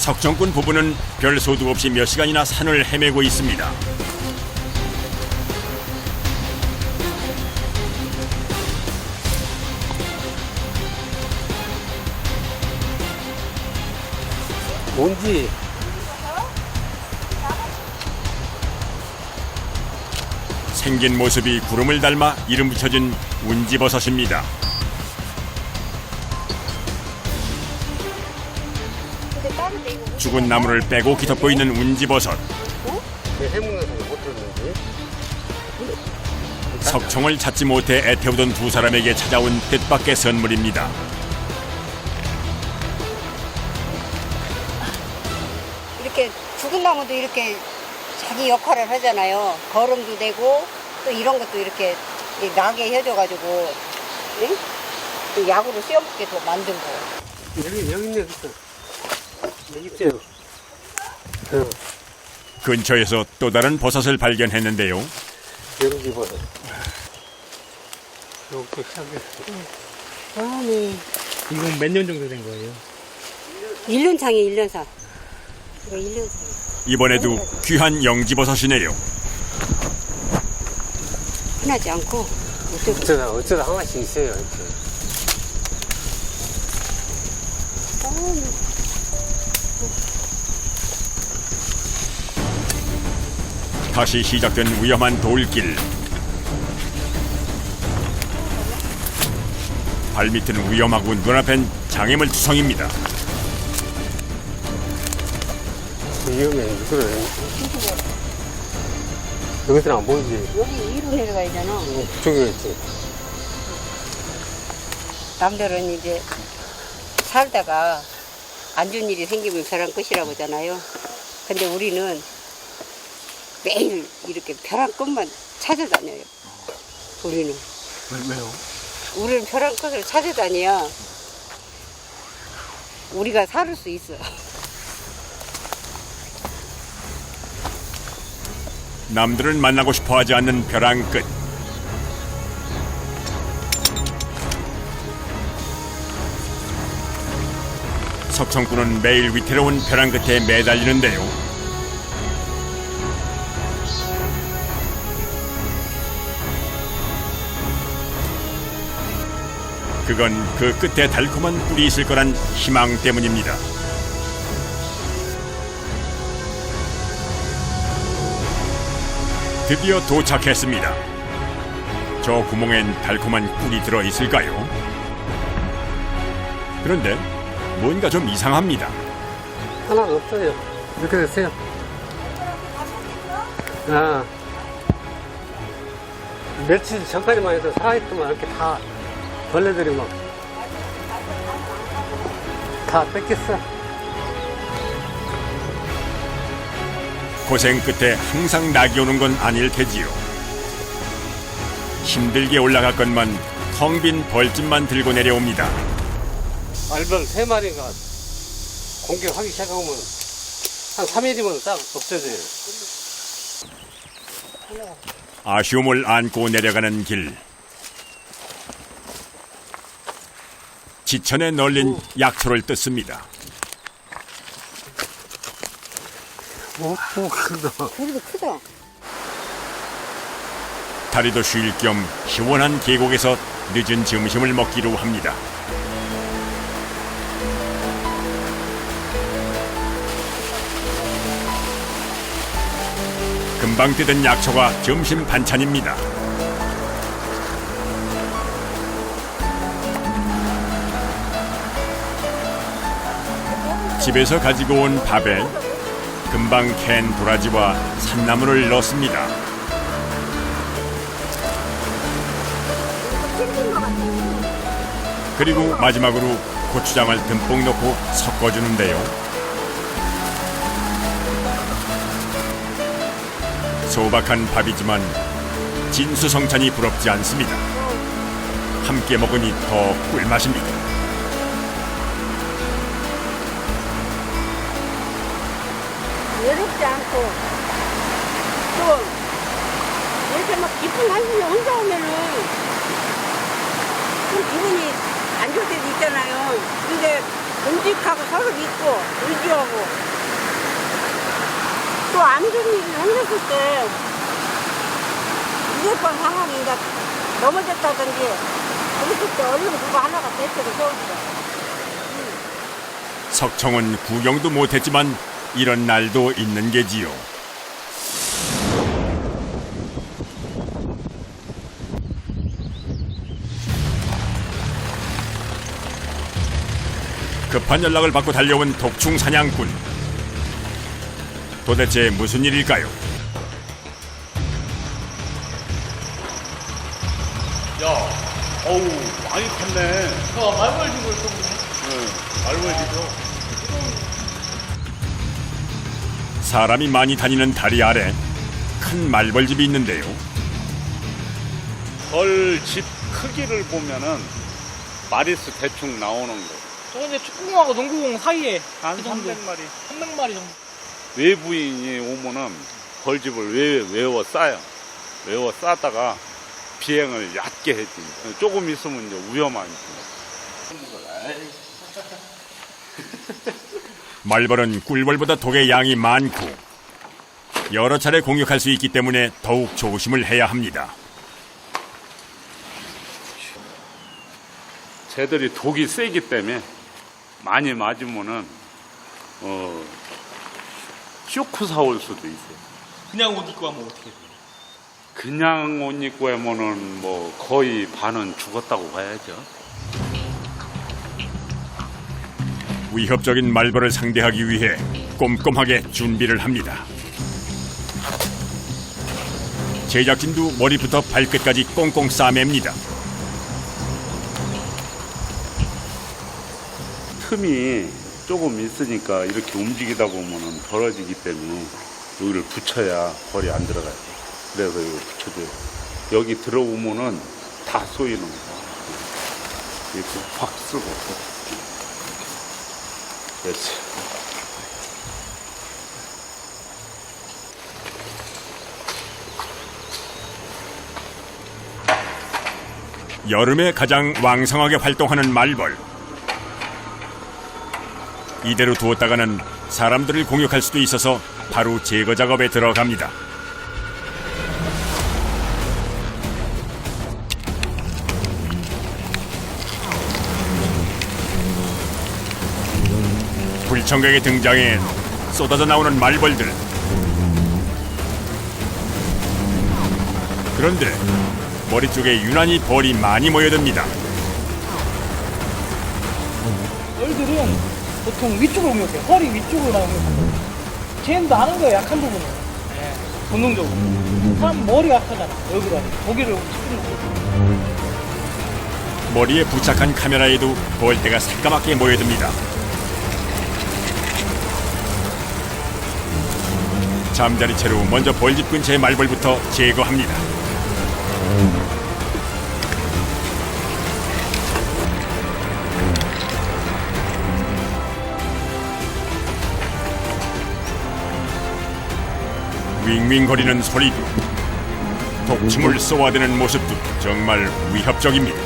석정꾼 부부는 별 소득 없이 몇 시간이나 산을 헤매고 있습니다. 뭔지 생긴 모습이 구름을 닮아 이름 붙여진 운지버섯입니다. 죽은 나무를 빼곡히 덮고 있는 운지버섯. 해먹는 사람 못 들었는지. 석청을 찾지 못해 애태우던 두 사람에게 찾아온 뜻밖의 선물입니다. 이렇게 죽은 나무도 이렇게 자기 역할을 하잖아요. 거름도 되고 또 이런 것도 이렇게 나게 해줘가지고 응? 또 약으로 쓰여먹게도 만들고. 여기 있네. 여기 있어요. 근처에서 또 다른 버섯을 발견했는데요. 여기 버섯. 이렇게 시작했어. 아니. 이건 몇 년 정도 된 거예요? 1년 차에 1년 차. 이거 1년 차. 이번에도 귀한 영지버섯이네요. 흔하지 않고 어쩌다 하나씩 있어요. 이렇게. 다시 시작된 위험한 돌길. 발밑은 위험하고 눈앞엔 장애물 투성입니다. 위험해. 그래. 여기서는 안 보이지. 여기 위로 내려가야 되잖아. 저기 있지. 남들은 이제 살다가 안 좋은 일이 생기면 벼랑 끝이라고 하잖아요. 근데 우리는 매일 이렇게 벼랑 끝만 찾아다녀요. 우리는. 왜요? 우리는 벼랑 끝을 찾아다녀야 우리가 살 수 있어. 남들은 만나고 싶어 하지 않는 벼랑 끝. 석청꾼은 매일 위태로운 벼랑 끝에 매달리는데요. 그건 그 끝에 달콤한 꿀이 있을 거란 희망 때문입니다. 드디어 도착했습니다. 저 구멍엔 달콤한 꿀이 들어 있을까요? 그런데 뭔가 좀 이상합니다. 하나도 없어요. 이렇게 됐어요. 아. 며칠 전까지만 해도 살아있더만 이렇게 다 벌레들이 막 다 뺏겼어. 고생 끝에 항상 낙이 오는 건 아닐 테지요. 힘들게 올라갈 것만 텅 빈 벌집만 들고 내려옵니다. 알벌 3마리가 공격하기 시작하면 한 3일이면 딱 없어져요. 아쉬움을 안고 내려가는 길. 지천에 널린 약초를 뜯습니다. 오, 크다. 그래도 크다. 다리도 쉴 겸 시원한 계곡에서 늦은 점심을 먹기로 합니다. 금방 뜯은 약초가 점심 반찬입니다. 집에서 가지고 온 밥에 금방 캔 도라지와 산나물을 넣습니다. 그리고 마지막으로 고추장을 듬뿍 넣고 섞어주는데요. 소박한 밥이지만 진수성찬이 부럽지 않습니다. 함께 먹으니 더 꿀맛입니다. 외롭지 않고 또 이렇게 막 깊은 한숨에 혼자 오면은 좀 기분이 안 좋을 때도 있잖아요. 근데 듬직하고 서로 믿고 의지하고 또 안 좋은 일이 생겼을 때 무조건 상황이 이제 넘어졌다든지 그랬을 때 얼른 그거 하나가 대책을 세워주자. 석청은 구경도 못했지만 이런 날도 있는 게지요. 급한 연락을 받고 달려온 독충 사냥꾼. 도대체 무슨 일일까요? 야, 어우, 많이 탔네. 말벌집을 좀. 말벌집이요. 사람이 많이 다니는 다리 아래 큰 말벌집이 있는데요. 벌집 크기를 보면은 마리수 대충 나오는 거. 저는 이제 축구공하고 농구공 사이에 한 그 정도. 300마리. 300마리 정도. 외부인이 오면은 벌집을 외워 싸요. 외워 싸다가 비행을 얕게 해지. 조금 있으면 이제 위험하니까. 말벌은 꿀벌보다 독의 양이 많고 여러 차례 공격할 수 있기 때문에 더욱 조심을 해야 합니다. 쟤들이 독이 세기 때문에 많이 맞으면은 쇼크 사올 수도 있어요. 그냥 옷 입고 하면 어떻게 해요? 그냥 옷 입고 하면은 뭐 거의 반은 죽었다고 봐야죠. 위협적인 말벌을 상대하기 위해 꼼꼼하게 준비를 합니다. 제작진도 머리부터 발끝까지 꽁꽁 싸맵니다. 틈이 조금 있으니까 이렇게 움직이다 보면은 벌어지기 때문에 여기를 붙여야 벌이 안 들어가요. 그래서 이거 붙여줘요. 여기 들어오면은 다 쏘이는 거야. 이렇게 확 쓰고. 그렇지. 여름에 가장 왕성하게 활동하는 말벌. 이대로 두었다가는 사람들을 공격할 수도 있어서 바로 제거 작업에 들어갑니다. 불청객의 등장에 쏟아져 나오는 말벌들. 그런데 머리 쪽에 유난히 벌이 많이 모여듭니다. 벌들은 보통 위쪽으로 공격해요. 허리 위쪽으로 나오면 쟤는 나는 거예요. 약한 부분은. 네. 본능적으로. 사람 머리가 약하잖아. 여기로 하면. 거기를 치는 거예요. 머리에 부착한 카메라에도 벌떼가 새까맣게 모여듭니다. 잠자리 채로 먼저 벌집 근처의 말벌부터 제거합니다. 윙윙거리는 소리도 독침을 쏘아대는 모습도 정말 위협적입니다.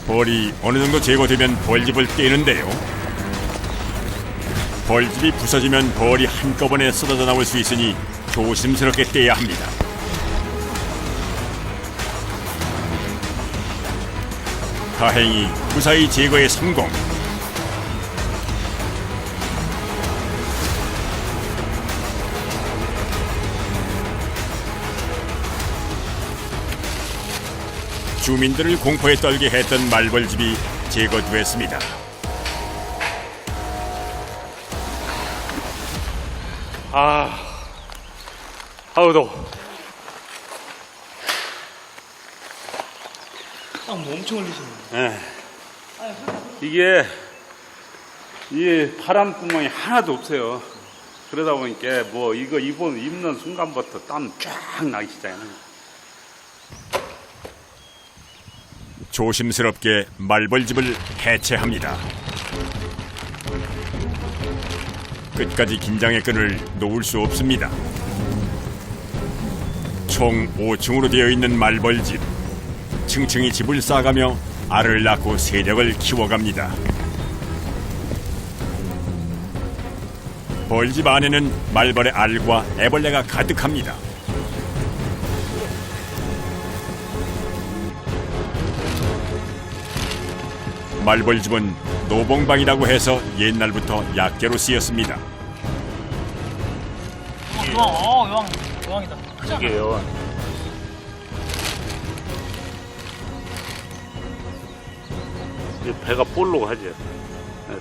벌이 어느 정도 제거되면 벌집을 떼는데요. 벌집이 부서지면 벌이 한꺼번에 쏟아져 나올 수 있으니 조심스럽게 떼야 합니다. 다행히 무사히 제거에 성공. 주민들을 공포에 떨게 했던 말벌집이 제거됐습니다. 아우 더워. 땀 엄청 흘리시네요. 예. 이게 이 바람 구멍이 하나도 없어요. 그러다 보니까 뭐 이거 입는 순간부터 땀 쫙 나기 시작해요. 조심스럽게 말벌집을 해체합니다. 끝까지 긴장의 끈을 놓을 수 없습니다. 총 5층으로 되어 있는 말벌집. 층층이 집을 쌓아가며 알을 낳고 세력을 키워갑니다. 벌집 안에는 말벌의 알과 애벌레가 가득합니다. 말벌집은 노봉방이라고 해서 옛날부터 약재로 쓰였습니다. 여왕이다. 크잖아. 이게요. 이 배가 볼록 하죠.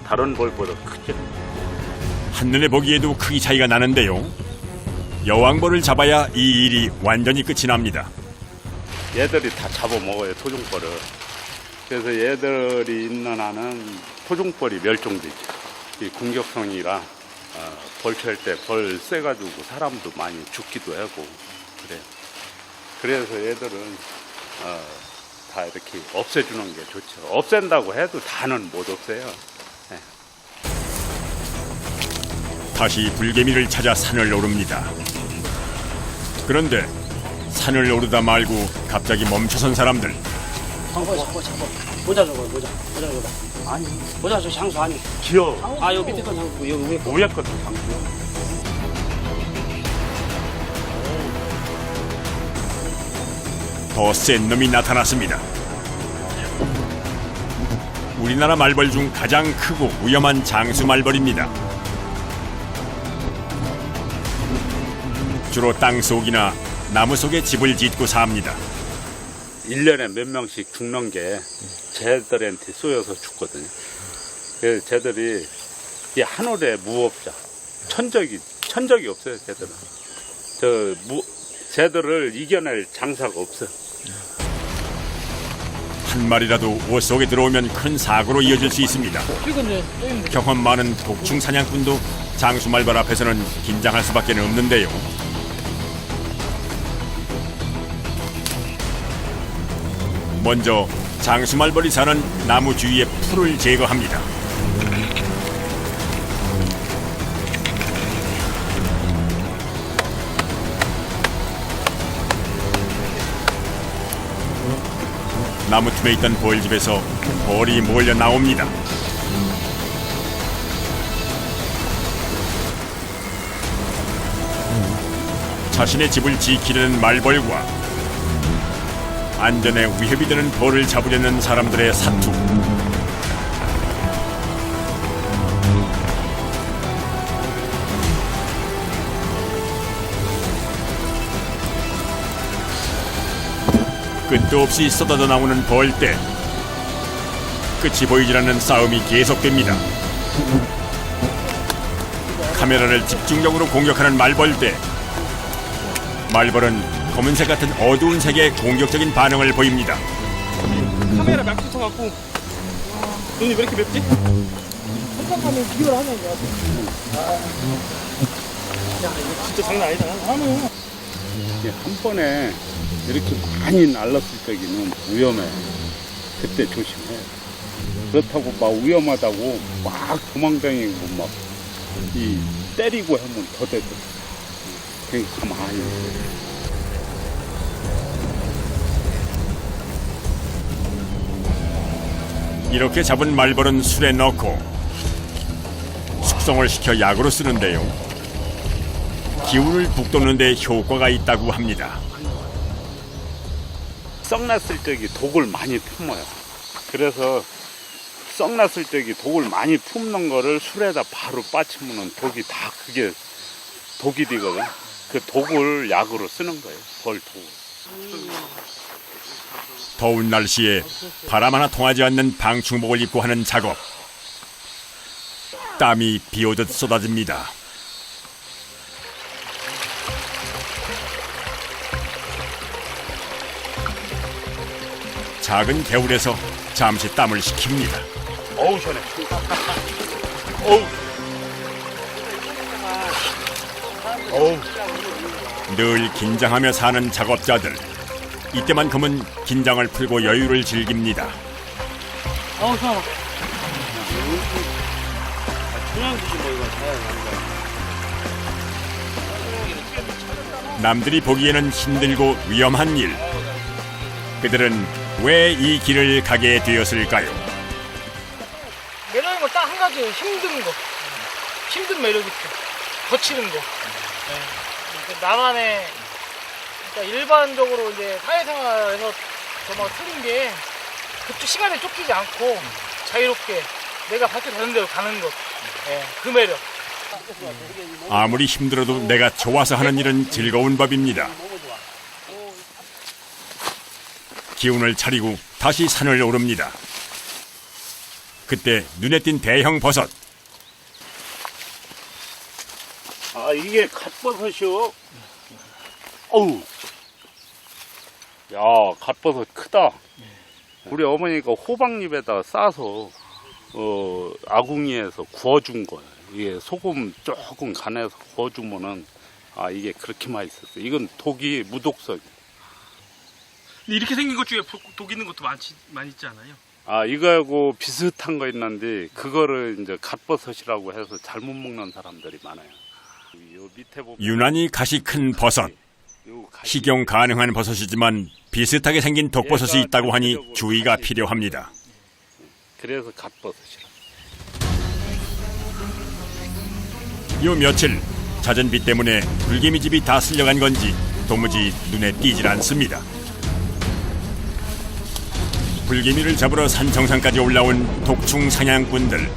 다른 벌보다 크죠. 한눈에 보기에도 크기 차이가 나는데요. 여왕벌을 잡아야 이 일이 완전히 끝이 납니다. 얘들이 다 잡아먹어요, 토종벌을. 그래서 얘들이 있는 한은 토종벌이 멸종되죠. 이 공격성이라 벌 찰 때 벌 세가지고 사람도 많이 죽기도 하고 그래요. 그래서 얘들은 다 이렇게 없애주는 게 좋죠. 없앤다고 해도 다는 못 없애요. 네. 다시 불개미를 찾아 산을 오릅니다. 그런데 산을 오르다 말고 갑자기 멈춰선 사람들. 잡아. 모자 줘봐, 모자 줘봐. 아니, 모자 줘, 장수 아니. 귀여워. 아, 여기 밑에 건 장수, 여기 위에 거. 위에 것도 장수. 더 센 놈이 나타났습니다. 우리나라 말벌 중 가장 크고 위험한 장수 말벌입니다. 주로 땅속이나 나무 속에 집을 짓고 삽니다. 1년에 몇 명씩 죽는 게 쟤들한테 쏘여서 죽거든요. 그래서 쟤들이 이 하늘의 무법자, 천적이 없어요, 쟤들은. 쟤들을 이겨낼 장사가 없어요. 한 마리라도 옷 속에 들어오면 큰 사고로 이어질 수 있습니다. 그리고 이제 또 있는데. 경험 많은 독충 사냥꾼도 장수 말벌 앞에서는 긴장할 수밖에 없는데요. 먼저 장수 말벌이 사는 나무 주위의 풀을 제거합니다. 나무 틈에 있던 벌집에서 벌이 몰려 나옵니다. 자신의 집을 지키려는 말벌과 안전에 위협이 되는 벌을 잡으려는 사람들의 사투. 끝도 없이 쏟아져 나오는 벌떼. 끝이 보이질 않는 싸움이 계속됩니다. 카메라를 집중적으로 공격하는 말벌떼. 말벌은 검은색 같은 어두운 색의 공격적인 반응을 보입니다. 카메라 막 붙어갖고 눈이 왜 이렇게 맵지? 생각하면 비교를 하면 돼. 야, 이거 진짜 장난 아니다. 하면 한 번에 이렇게 많이 날랐을 적에는 위험해. 그때 조심해. 그렇다고 막 위험하다고 막 도망다니고 막 때리고 하면 더 되죠. 그냥 가만히 있어. 이렇게 잡은 말벌은 술에 넣고 숙성을 시켜 약으로 쓰는데요. 기운을 북돋는 데 효과가 있다고 합니다. 썩났을 적에 독을 많이 품어요. 그래서 썩났을 적에 독을 많이 품는 거를 술에다 바로 빠치면 독이 다 그게 독이 되거든. 그 독을 약으로 쓰는 거예요. 벌 독을. 더운 날씨에 바람 하나 통하지 않는 방충복을 입고 하는 작업. 땀이 비오듯 쏟아집니다. 작은 개울에서 잠시 땀을 식힙니다. 어우 시원해. 어우. 어우. 늘 긴장하며 사는 작업자들. 이때만큼은 긴장을 풀고 여유를 즐깁니다. 어우 시원하다. 그냥 주지 뭐 이거 잘 난다. 남들이 보기에는 힘들고 위험한 일. 그들은 왜 이 길을 가게 되었을까요? 매력인 건 딱 한 가지예요. 힘든 거. 힘든 매력 있죠. 거치는 거. 나만의, 그러니까 일반적으로 이제 사회생활에서 정말 틀린 게 그쪽 시간에 쫓기지 않고 자유롭게 내가 발길 되는 대로 가는 것. 그 매력. 아무리 힘들어도 내가 좋아서 하는 일은 즐거운 법입니다. 기운을 차리고 다시 산을 오릅니다. 그때 눈에 띈 대형 버섯. 아, 이게 갓버섯이요? 어우. 야, 갓버섯 크다. 우리 어머니가 호박잎에다 싸서, 아궁이에서 구워준 거예요. 이게 소금 조금 간해서 구워주면은, 아, 이게 그렇게 맛있었어요. 이건 독이 무독성. 이렇게 생긴 것 중에 독 있는 것도 많이 있지 않아요? 아, 이거하고 비슷한 거 있는데, 그거를 이제 갓버섯이라고 해서 잘못 먹는 사람들이 많아요. 요 밑에 보면 유난히 가시 큰 버섯. 요 가시- 식용 가능한 버섯이지만 비슷하게 생긴 독버섯이 있다고 하니 주의가 필요합니다. 그래서 갓버섯이라. 요 며칠 잦은 비 때문에 불개미 집이 다 쓸려간 건지 도무지 눈에 띄질 않습니다. 불개미를 잡으러 산 정상까지 올라온 독충 사냥꾼들.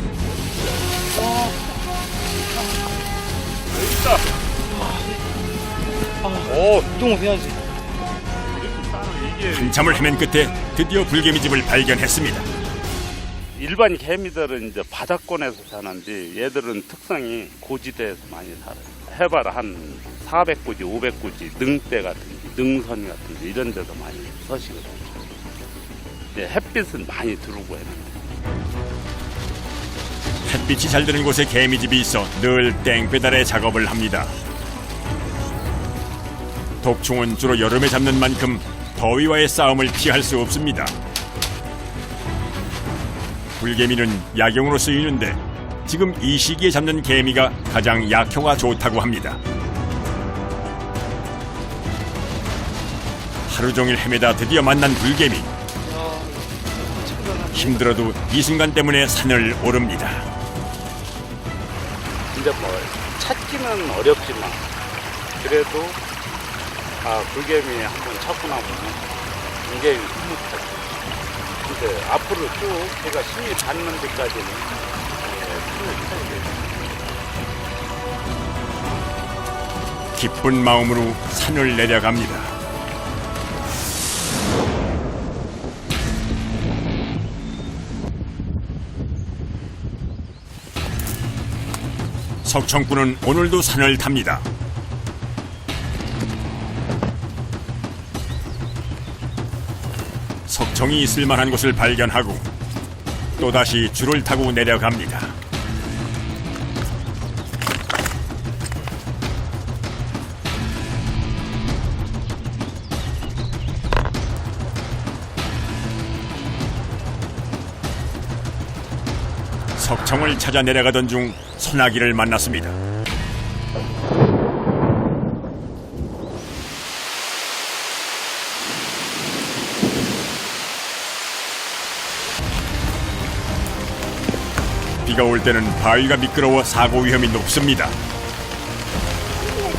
오, 이동을 해야지. 이게 한참을 헤맨 끝에 드디어 불개미 집을 발견했습니다. 일반 개미들은 이제 바닥권에서 사는데 얘들은 특성이 고지대에서 많이 살아요. 해발 한 400고지, 500고지, 능대 같은 데, 능선 같은 데 이런 데서 많이 서시거든요. 햇빛은 많이 들어오고 했는데. 햇빛이 잘 드는 곳에 개미집이 있어 늘 땡배달의 작업을 합니다. 독충은 주로 여름에 잡는 만큼 더위와의 싸움을 피할 수 없습니다. 불개미는 약용으로 쓰이는데 지금 이 시기에 잡는 개미가 가장 약효가 좋다고 합니다. 하루 종일 헤매다 드디어 만난 불개미. 힘들어도 이 순간 때문에 산을 오릅니다. 근데 뭐 찾기는 어렵지만 그래도 불개미 한번 찾고 나면 굉장히 흐뭇하죠. 근데 앞으로 쭉 제가 힘이 닿는 데까지는 기쁜 마음으로 산을 내려갑니다. 석청꾼은 오늘도 산을 탑니다. 석청이 있을 만한 곳을 발견하고 또다시 줄을 타고 내려갑니다. 석청을 찾아 내려가던 중 소나기를 만났습니다. 비가 올 때는 바위가 미끄러워 사고 위험이 높습니다.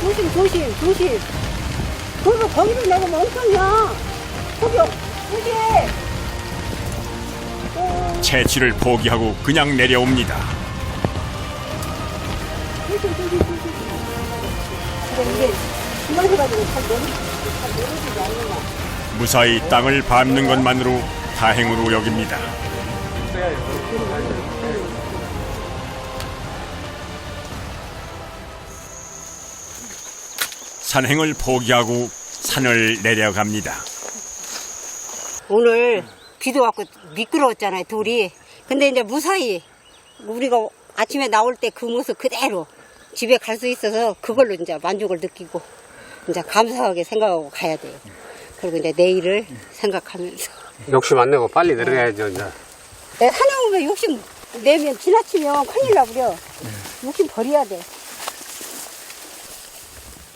조심, 조심, 조심. 그거 거기로 내가 멈췄냐? 거기, 그게. 채취를 포기하고 그냥 내려옵니다. 조심, 조심, 조심. 근데 이게 숨어져가지고 잘 내려지지 않는다. 무사히 땅을 밟는 것만으로 다행으로 여깁니다. 산행을 포기하고 산을 내려갑니다. 오늘 비도 왔고 미끄러웠잖아요, 돌이. 근데 이제 무사히 우리가 아침에 나올 때 그 모습 그대로 집에 갈 수 있어서 그걸로 이제 만족을 느끼고 이제 감사하게 생각하고 가야 돼요. 그리고 이제 내일을 생각하면서. 욕심 안 내고 빨리 내려가야죠, 이제. 하나님은 욕심 내면 지나치면 큰일 나버려. 욕심 버려야 돼.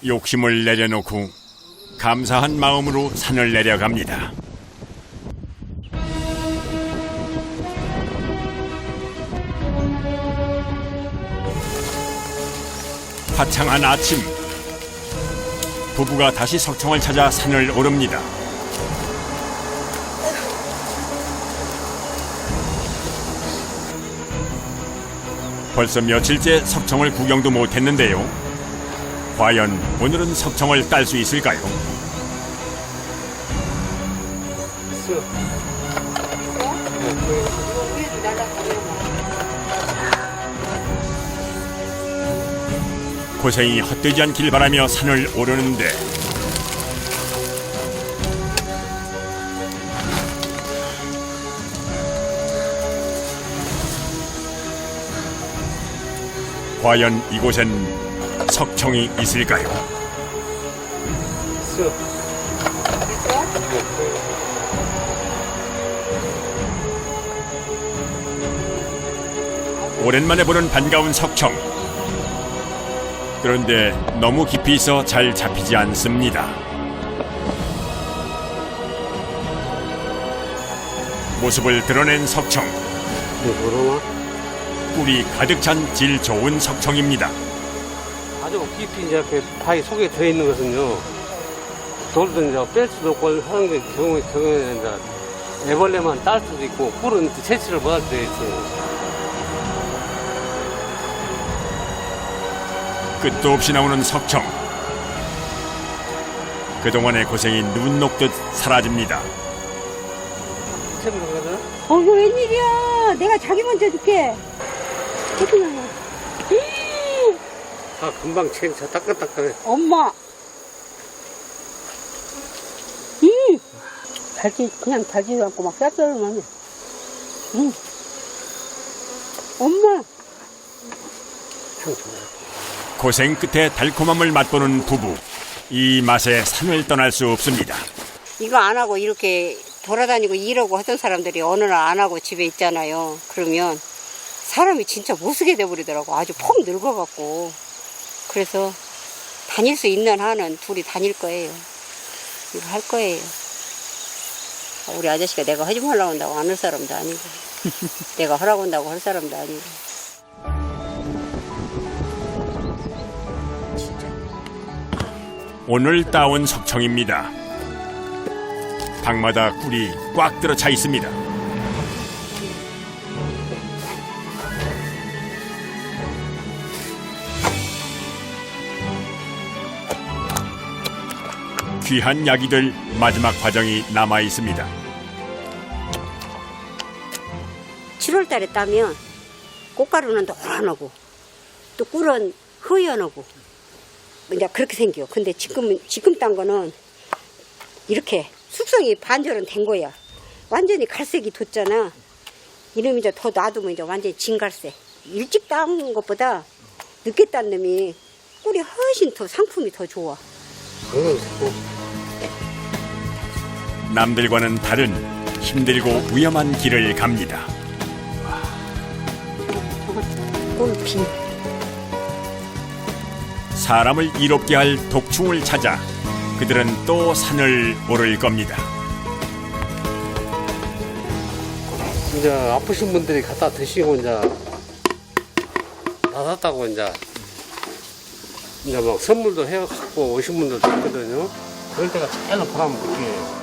욕심을 내려놓고 감사한 마음으로 산을 내려갑니다. 화창한 아침, 부부가 다시 석청을 찾아 산을 오릅니다. 벌써 며칠째 석청을 구경도 못했는데요. 과연 오늘은 석청을 딸 수 있을까요? 고생이 헛되지 않길 바라며 산을 오르는데 과연 이곳엔 석청이 있을까요? 오랜만에 보는 반가운 석청. 그런데 너무 깊이 있어 잘 잡히지 않습니다. 모습을 드러낸 석청. 꿀이 가득 찬 질 좋은 석청입니다. 아주 깊이 이제 그 바위 속에 들어있는 것은요, 돌도 이제 뺄 수도 없고 하는 경우에 이제 애벌레만 딸 수도 있고, 꿀은 채취를 못할 수도 있어요. 끝도 없이 나오는 석청. 그동안의 고생이 눈 녹듯 사라집니다. 이거 웬일이야. 내가 자기 먼저 줄게. 아, 금방 채쳐 따끈따끈해. 엄마. 그냥 달지도 않고 막 쌉싸름하네. 엄마. 고생 끝에 달콤함을 맛보는 부부. 이 맛에 산을 떠날 수 없습니다. 이거 안 하고 이렇게 돌아다니고 일하고 하던 사람들이 어느 날 안 하고 집에 있잖아요. 그러면 사람이 진짜 못쓰게 돼버리더라고. 아주 퍽 늙어갖고. 그래서 다닐 수 있는 한은 둘이 다닐 거예요. 이거 할 거예요. 우리 아저씨가 내가 하지 말라고 한다고 안 할 사람도 아니고 내가 하라고 한다고 할 사람도 아니고. 오늘 따온 석청입니다. 방마다 꿀이 꽉 들어차 있습니다. 귀한 약이들 마지막 과정이 남아 있습니다. 7월 달에 따면 꽃가루는 노란하고 또 꿀은 허연하고 이제 그렇게 생겨. 근데 지금 딴 거는 이렇게 숙성이 반절은 된 거야. 완전히 갈색이 돋잖아. 이놈이 이제 더 놔두면 이제 완전히 진갈색. 일찍 딴 것보다 늦게 딴 놈이 꿀이 훨씬 더 상품이 더 좋아. 남들과는 다른 힘들고 위험한 길을 갑니다. 꿀피. 사람을 이롭게 할 독충을 찾아 그들은 또 산을 오를 겁니다. 이제 아프신 분들이 갖다 드시고 이제 받았다고 이제 막 선물도 해갖고 오신 분들도 있거든요. 그럴 때가 제일 보람 느껴요.